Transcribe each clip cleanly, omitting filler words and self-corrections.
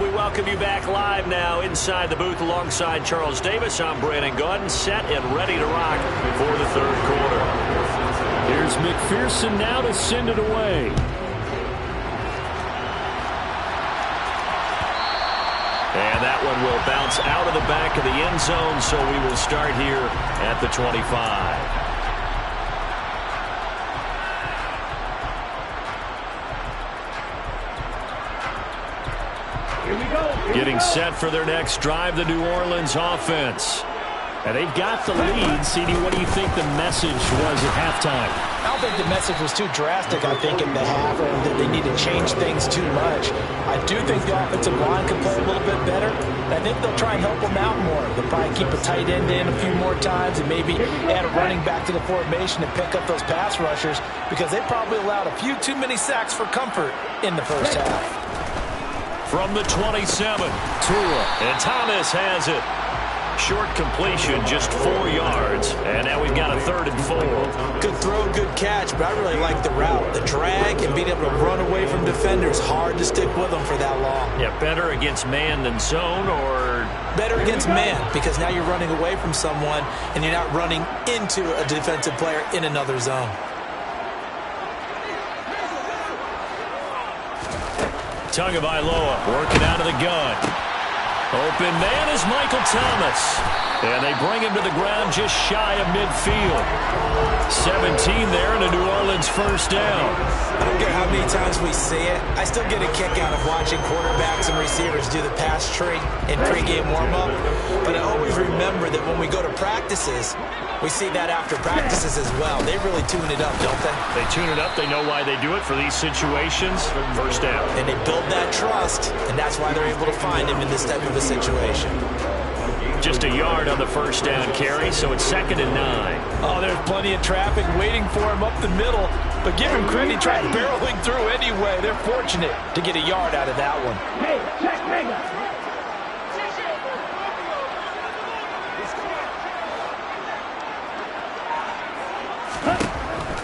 We welcome you back live now inside the booth alongside Charles Davis. I'm Brandon Gaudin, set and ready to rock for the third quarter. Here's McPherson now to send it away. And that one will bounce out of the back of the end zone, so we will start here at the 25. Getting set for their next drive, the New Orleans offense. And they've got the lead. CD, what do you think the message was at halftime? I don't think the message was too drastic, I think, in the half, or that they need to change things too much. I do think the offensive line can play a little bit better. I think they'll try and help them out more. They'll probably keep a tight end in a few more times and maybe add a running back to the formation and pick up those pass rushers, because they probably allowed a few too many sacks for comfort in the first half. From the 27, Tua, and Thomas has it. Short completion, just 4 yards, and now we've got a 3rd and 4. Good throw, good catch, but I really like the route. The drag and being able to run away from defenders, hard to stick with them for that long. Yeah, better against man than zone, or? Better against man, because now you're running away from someone, and you're not running into a defensive player in another zone. Tagovailoa working out of the gun. Open man is Michael Thomas. And they bring him to the ground just shy of midfield. 17 there and a New Orleans first down. I don't care how many times we see it. I still get a kick out of watching quarterbacks and receivers do the pass tree in pregame warm-up. But I always remember that when we go to practices, we see that after practices as well. They really tune it up, don't they? They tune it up. They know why they do it for these situations. First down. And they build that trust, and that's why they're able to find him in this type of a situation. Just a yard on the first down carry, so it's 2nd and 9. Oh, there's plenty of traffic waiting for him up the middle. But give him credit, he tried barreling through anyway. They're fortunate to get a yard out of that one. Hey, check,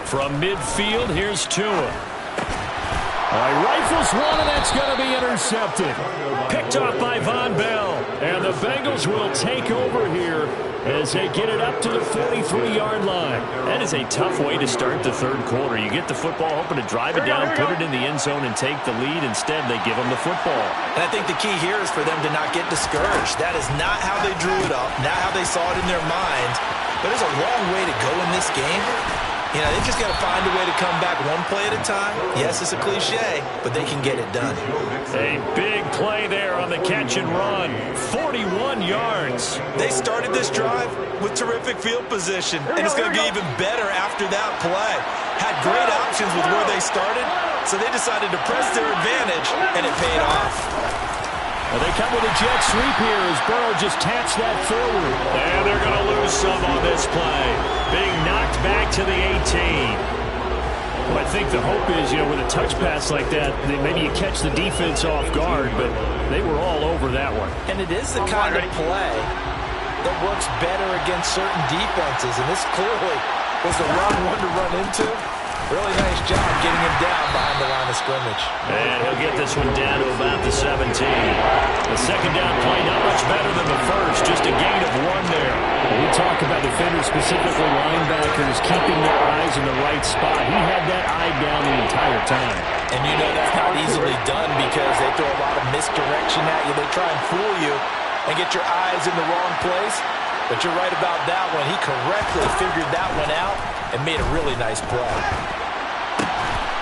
From midfield, here's Tua. Rifles one, and that's going to be intercepted. Picked off by Von Bell. And the Bengals will take over here as they get it up to the 43-yard line. That is a tough way to start the third quarter. You get the football, hoping to drive it down, put it in the end zone, and take the lead. Instead, they give them the football. And I think the key here is for them to not get discouraged. That is not how they drew it up, not how they saw it in their minds. But there's a long way to go in this game. You know, they just got to find a way to come back one play at a time. Yes, it's a cliche, but they can get it done. A big play there on the catch and run. 41 yards. They started this drive with terrific field position, and it's going to be even better after that play. Had great options with where they started, so they decided to press their advantage, and it paid off. Well, they come with a jet sweep here as Burrow just taps that forward. And they're going to lose some on this play. Being knocked back to the 18. Well, I think the hope is, with a touch pass like that, maybe you catch the defense off guard, but they were all over that one. And it is the kind of play that works better against certain defenses, and this clearly was the wrong one to run into. Really nice job getting him down behind the line of scrimmage. And he'll get this one down to about the 17. The second down play not much better than the first, just a gain of 1 there. We talk about defenders, specifically linebackers, keeping their eyes in the right spot. He had that eye down the entire time. And you know that's not easily done because they throw a lot of misdirection at you. They try and fool you and get your eyes in the wrong place. But you're right about that one. He correctly figured that one out and made a really nice play.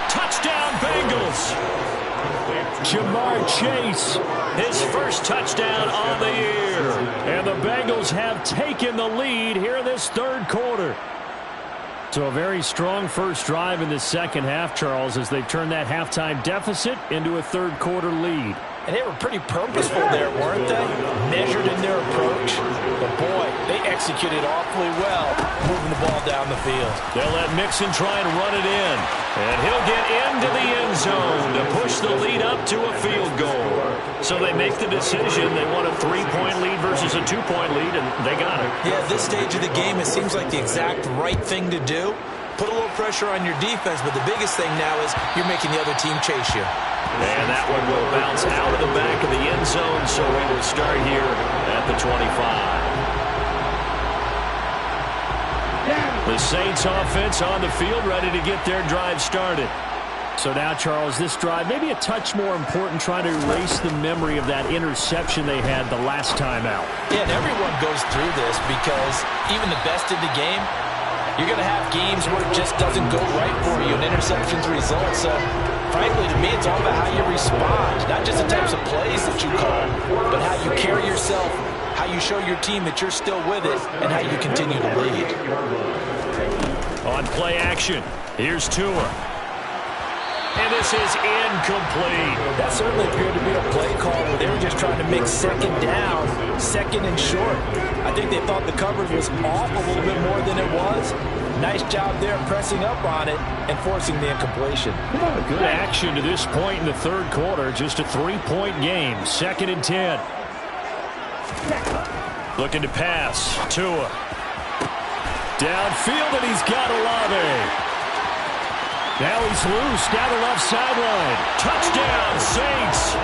Touchdown, Bengals. Jamar Chase, his first touchdown on the year. And the Bengals have taken the lead here in this third quarter. So a very strong first drive in the second half, Charles, as they've turned that halftime deficit into a third quarter lead. And they were pretty purposeful there, weren't they? Measured in their approach. But, boy, they executed awfully well moving the ball down the field. They'll let Mixon try and run it in. And he'll get into the end zone to push the lead up to a field goal. So they make the decision. They want a 3-point lead versus a 2-point lead, and they got it. Yeah, at this stage of the game, it seems like the exact right thing to do. Put a little pressure on your defense, but the biggest thing now is you're making the other team chase you. And that one will bounce out of the back of the end zone, so we will start here at the 25. The Saints offense on the field, ready to get their drive started. So now, Charles, this drive maybe a touch more important, trying to erase the memory of that interception they had the last time out. Yeah, and everyone goes through this because even the best in the game, you're going to have games where it just doesn't go right for you and interceptions result. So, frankly, to me, it's all about how you respond, not just the types of plays that you call, but how you carry yourself, how you show your team that you're still with it, and how you continue to lead. On play action, here's Tua. And this is incomplete. That certainly appeared to be a play call where they were just trying to make second down, second and short. I think they thought the coverage was off a little bit more than it was. Nice job there pressing up on it and forcing the incompletion. Good action to this point in the third quarter. Just a 3-point game. 2nd and 10. Looking to pass. Tua. Downfield, and he's got Olave. Now he's loose down the left sideline. Touchdown, Saints.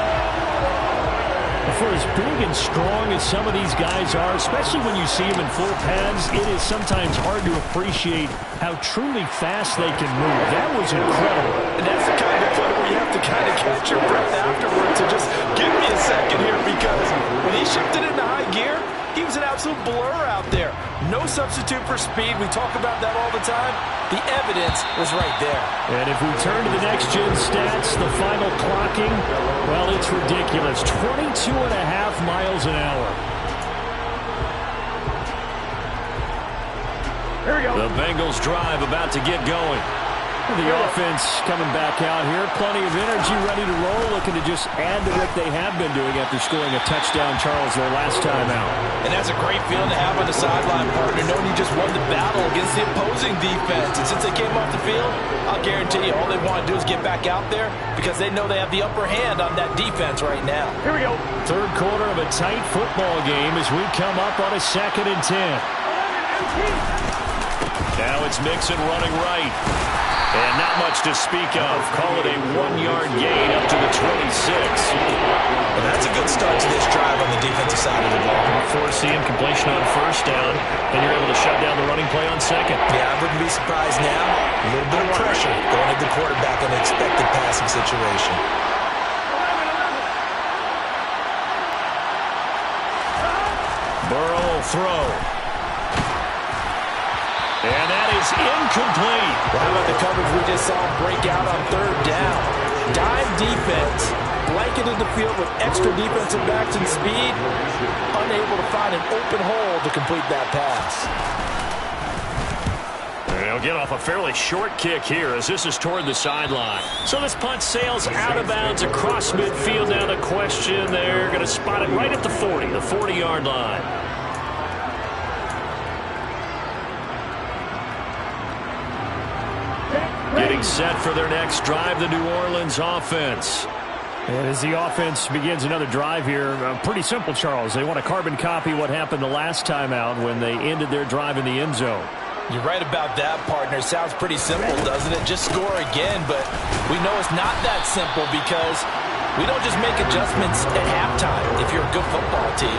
For as big and strong as some of these guys are, especially when you see them in full pads, it is sometimes hard to appreciate how truly fast they can move. That was incredible. And that's the kind of play where you have to kind of catch your breath afterwards and just give me a second here, because when he shifted into high gear, he was an absolute blur out there. No substitute for speed. We talk about that all the time. The evidence was right there. And if we turn to the next-gen stats, the final clocking, well, it's ridiculous. 22.5 miles an hour. Here we go. The Bengals drive about to get going. The offense coming back out here. Plenty of energy, ready to roll, looking to just add to what they have been doing after scoring a touchdown, Charles, their last time out. And that's a great feeling to have on the sideline, partner, knowing you just won the battle against the opposing defense. And since they came off the field, I'll guarantee you all they want to do is get back out there because they know they have the upper hand on that defense right now. Here we go. Third quarter of a tight football game as we come up on a 2nd and 10. Now it's Mixon running right. And not much to speak of. Call it a 1-yard gain up to the 26. Well, that's a good start to this drive on the defensive side of the ball. Forcing completion on first down. Then you're able to shut down the running play on second. Yeah, I wouldn't be surprised now. A little bit of pressure going at the quarterback in an expected passing situation. Burrow throw. And that is incomplete. How about the coverage we just saw break out on third down? Dime defense, blanketed the field with extra defensive backs and speed, unable to find an open hole to complete that pass. They'll get off a fairly short kick here as this is toward the sideline. So this punt sails out of bounds across midfield. Now the question, they're going to spot it right at the 40, the 40-yard line. Getting set for their next drive, the New Orleans offense. And as the offense begins another drive here, pretty simple, Charles. They want to carbon copy what happened the last time out when they ended their drive in the end zone. You're right about that, partner. Sounds pretty simple, doesn't it? Just score again, but we know it's not that simple because we don't just make adjustments at halftime if you're a good football team.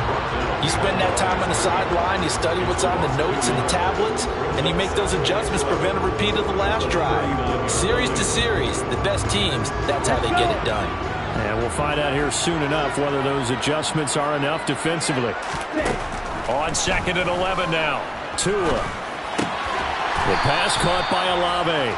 You spend that time on the sideline, you study what's on the notes and the tablets, and you make those adjustments, prevent a repeat of the last drive. Series to series, the best teams, that's how they get it done. And we'll find out here soon enough whether those adjustments are enough defensively. On 2nd and 11 now. Tua. The pass caught by Olave.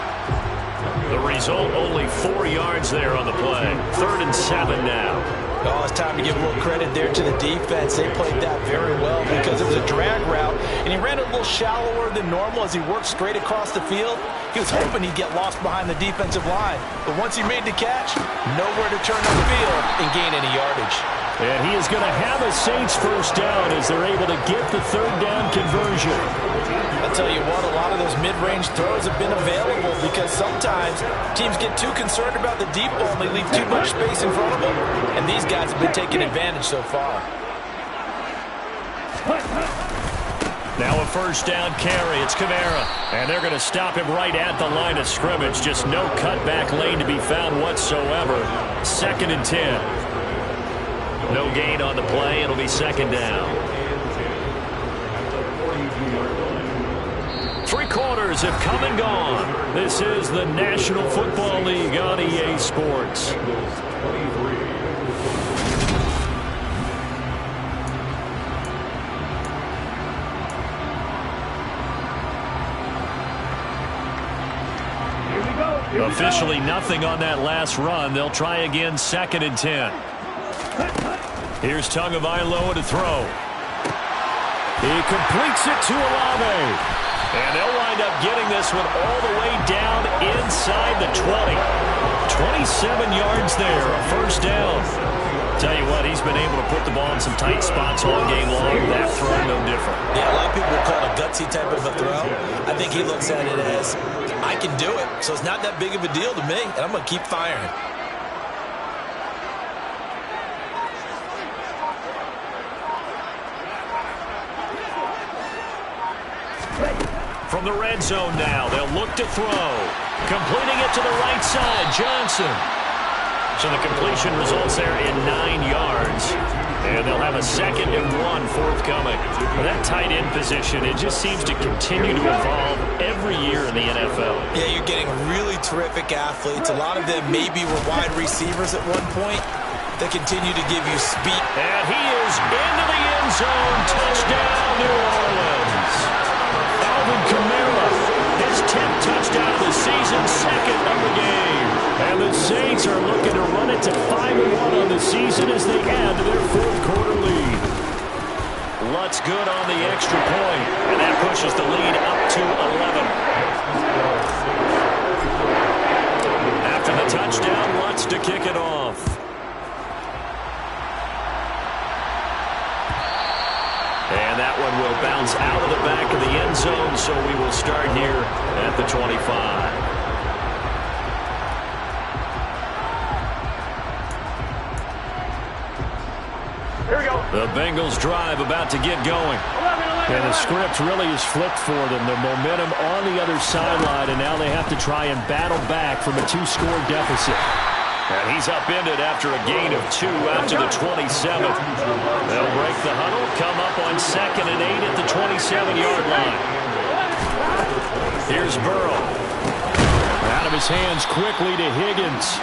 The result, only 4 yards there on the play. 3rd and 7 now. Oh, it's time to give a little credit there to the defense. They played that very well because it was a drag route, and he ran a little shallower than normal as he worked straight across the field. He was hoping he'd get lost behind the defensive line, but once he made the catch, nowhere to turn on the field and gain any yardage. And he is going to have a Saints first down as they're able to get the 3rd down conversion. I'll tell you what, a lot of those mid-range throws have been available because sometimes teams get too concerned about the deep ball and they leave too much space in front of them. And these guys have been taking advantage so far. Now a first down carry. It's Kamara. And they're going to stop him right at the line of scrimmage. Just no cutback lane to be found whatsoever. 2nd and 10. No gain on the play. It'll be 2nd down. 3 quarters have come and gone. This is the National Football League on EA Sports. Officially nothing on that last run. They'll try again 2nd and 10. Here's Tagovailoa to throw. He completes it to Olave. And they'll wind up getting this one all the way down inside the 20. 27 yards there, a first down. Tell you what, he's been able to put the ball in some tight spots all game long. That throw, no different. Yeah, a lot of people would call it a gutsy type of a throw. I think he looks at it as, I can do it, so it's not that big of a deal to me, and I'm going to keep firing. From the red zone now, they'll look to throw. Completing it to the right side, Johnson. So the completion results there in 9 yards. And they'll have a 2nd and 1 forthcoming. That tight end position, it just seems to continue to evolve every year in the NFL. Yeah, you're getting really terrific athletes. A lot of them maybe were wide receivers at one point. They continue to give you speed. And he is into the end zone. Touchdown, New Orleans. Alvin Kamara, his 10th touchdown of the season, 2nd of the game. And the Saints are looking to run it to 5-1 on the season as they add to their 4th quarter lead. Lutz good on the extra point, and that pushes the lead up to 11. After the touchdown, Lutz to kick it off. And that one will bounce out of the back of the end zone, so we will start here at the 25. Here we go. The Bengals drive about to get going. And the script really is flipped for them. The momentum on the other sideline, and now they have to try and battle back from a 2-score deficit. And he's upended after a gain of 2 out to the 27. They'll break the huddle, come up on 2nd and 8 at the 27-yard line. Here's Burrow. Out of his hands quickly to Higgins.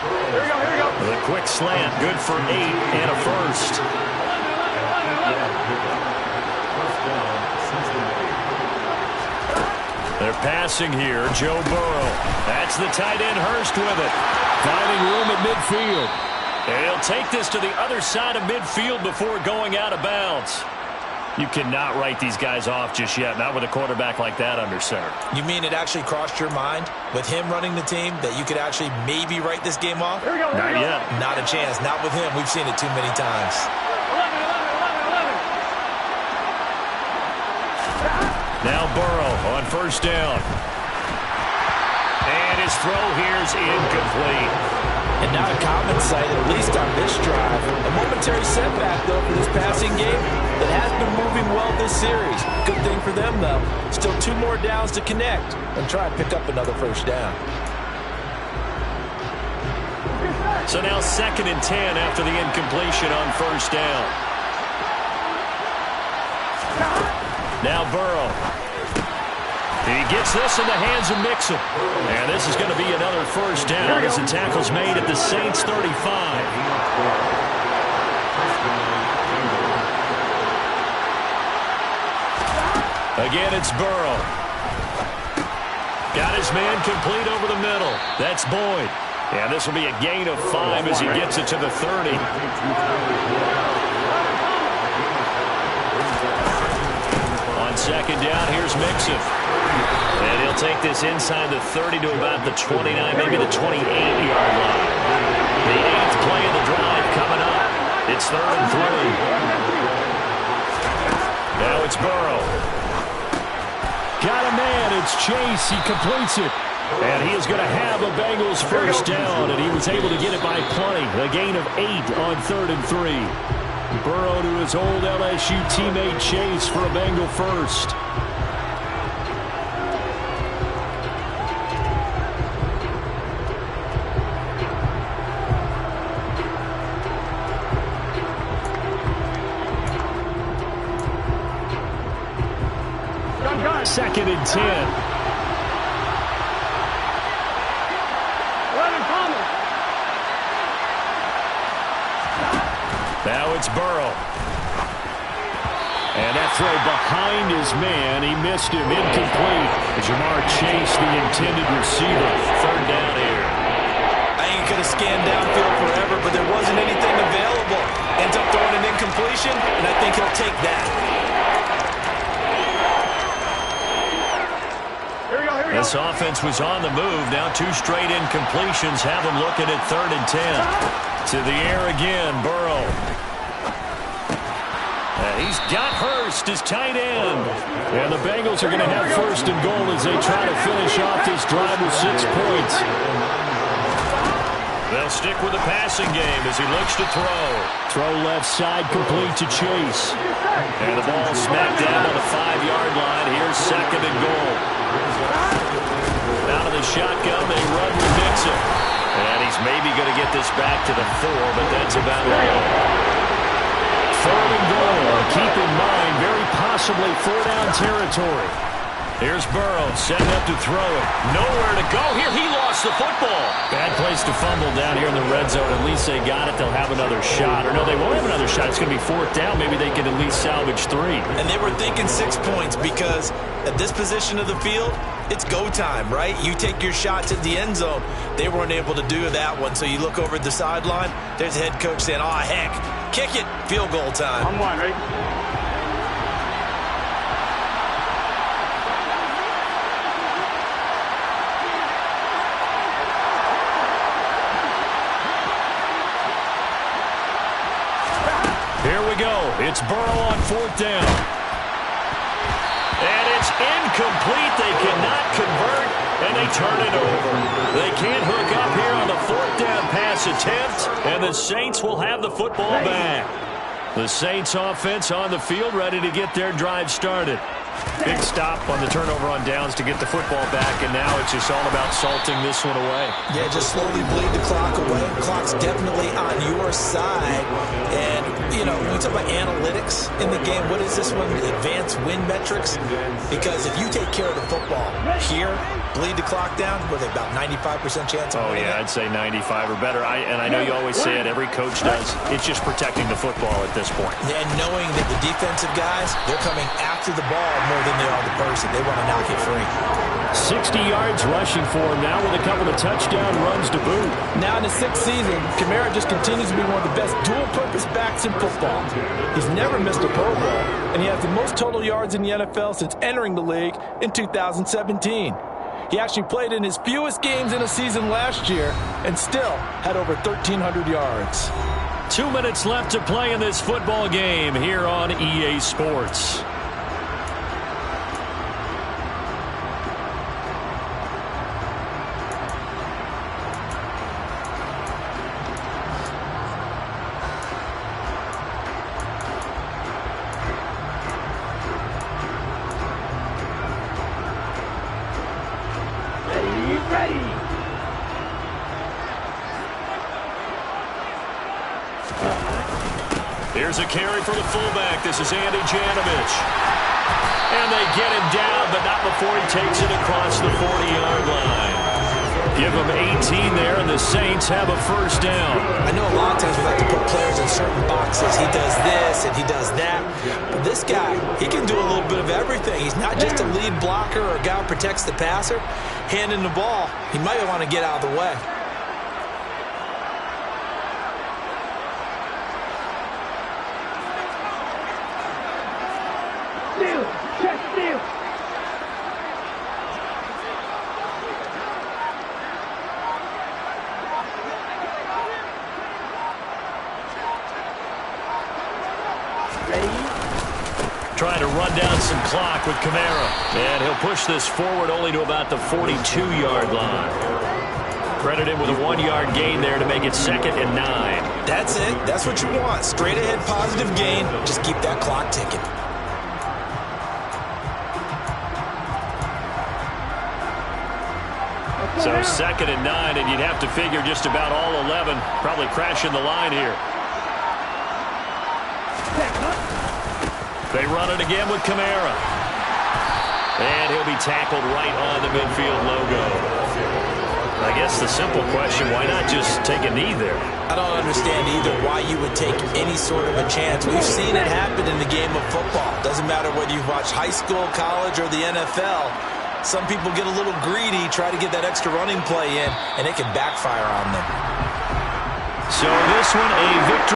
Here we go. Here we go. The quick slant, good for 8 and a first. They're passing here. Joe Burrow. That's the tight end Hurst with it. Finding room at midfield. And he'll take this to the other side of midfield before going out of bounds. You cannot write these guys off just yet, not with a quarterback like that under center. You mean it actually crossed your mind with him running the team that you could actually maybe write this game off? Here we go. Not yet. Not a chance. Not with him. We've seen it too many times. 11. Now Burrow on first down. And his throw here's incomplete. And not a common sight, at least on this drive. A momentary setback, though, for this passing game that has been moving well this series. Good thing for them, though. Still 2 more downs to connect and try and pick up another first down. So now 2nd and 10 after the incompletion on first down. Now Burrow. He gets this in the hands of Mixon. And this is going to be another first down as the tackle's made at the Saints 35. Again, it's Burrow. Got his man complete over the middle. That's Boyd. And this will be a gain of 5 as he gets it to the 30. On second down, here's Mixon. And he'll take this inside the 30 to about the 29, maybe the 28-yard line. The 8th play of the drive coming up. It's 3rd and 3. Now it's Burrow. Got a man. It's Chase. He completes it. And he is going to have a Bengals first down, and he was able to get it by plenty. A gain of 8 on 3rd and 3. Burrow to his old LSU teammate Chase for a Bengal first. Second and 10. Now it's Burrow. And that throw behind his man. He missed him. Incomplete. Jamar Chase, the intended receiver. Third down here. I think he could have scanned downfield forever, but there wasn't anything available. Ends up throwing an incompletion, and I think he'll take that. This offense was on the move. Now 2 straight incompletions have them looking at 3rd and 10. To the air again, Burrow. He's got Hurst, his tight end. And the Bengals are going to have 1st and goal as they try to finish off this drive with 6 points. They'll stick with the passing game as he looks to throw. Throw left side, complete to Chase. And the ball smacked down on the 5-yard line. Here's 2nd and goal. Out of the shotgun, they run with Mixon. And he's maybe going to get this back to the 4, but that's about all. 3rd and goal. Keep in mind, very possibly 4-down territory. Here's Burrow setting up to throw it. Nowhere to go here. He lost the football. Bad place to fumble down here in the red zone. At least they got it. They'll have another shot. Or no, they won't have another shot. It's going to be 4th down. Maybe they can at least salvage 3. And they were thinking 6 points because at this position of the field, it's go time, right? You take your shots at the end zone. They weren't able to do that one. So you look over at the sideline. There's the head coach saying, oh, heck, kick it. Field goal time. I'm one, right? Here we go. It's Burrow on 4th down. And it's incomplete. They cannot convert, and they turn it over. They can't hook up here on the 4th down pass attempt, and the Saints will have the football back. The Saints offense on the field ready to get their drive started. Big stop on the turnover on downs to get the football back, and now it's just all about salting this one away. Yeah, just slowly bleed the clock away. The clock's definitely on your side. And, you know, when we talk about analytics in the game, what is this one? Advanced win metrics? Because if you take care of the football here, bleed the clock down, with about 95% chance of winning. Oh, yeah, I'd say 95 or better. And I know you always say it, every coach does. It's just protecting the football at this point. And knowing that the defensive guys, they're coming after the ball more than they are the person. They want to knock it free. 60 yards rushing for him now with a couple of touchdown runs to boot. Now in his 6th season, Kamara just continues to be one of the best dual-purpose backs in football. He's never missed a Pro Bowl, and he has the most total yards in the NFL since entering the league in 2017. He actually played in his fewest games in a season last year and still had over 1,300 yards. 2 minutes left to play in this football game here on EA Sports. Here's a carry for the fullback. This is Andy Janovich. And they get him down, but not before he takes it across the 40-yard line. Give him 18 there, and the Saints have a 1st down. I know a lot of times we like to put players in certain boxes. He does this and he does that. But this guy, he can do a little bit of everything. He's not just a lead blocker or a guy who protects the passer. Handing the ball, he might want to get out of the way. Trying to run down some clock with Kamara. And he'll push this forward only to about the 42-yard line. Credit him with a 1-yard gain there to make it 2nd and 9. That's it. That's what you want. Straight ahead positive gain. Just keep that clock ticking. So 2nd and 9, and you'd have to figure just about all 11 probably crashing the line here. They run it again with Kamara. And he'll be tackled right on the midfield logo. I guess the simple question, why not just take a knee there? I don't understand either why you would take any sort of a chance. We've seen it happen in the game of football. Doesn't matter whether you watch high school, college, or the NFL. Some people get a little greedy, try to get that extra running play in, and it can backfire on them. So this one, a victory.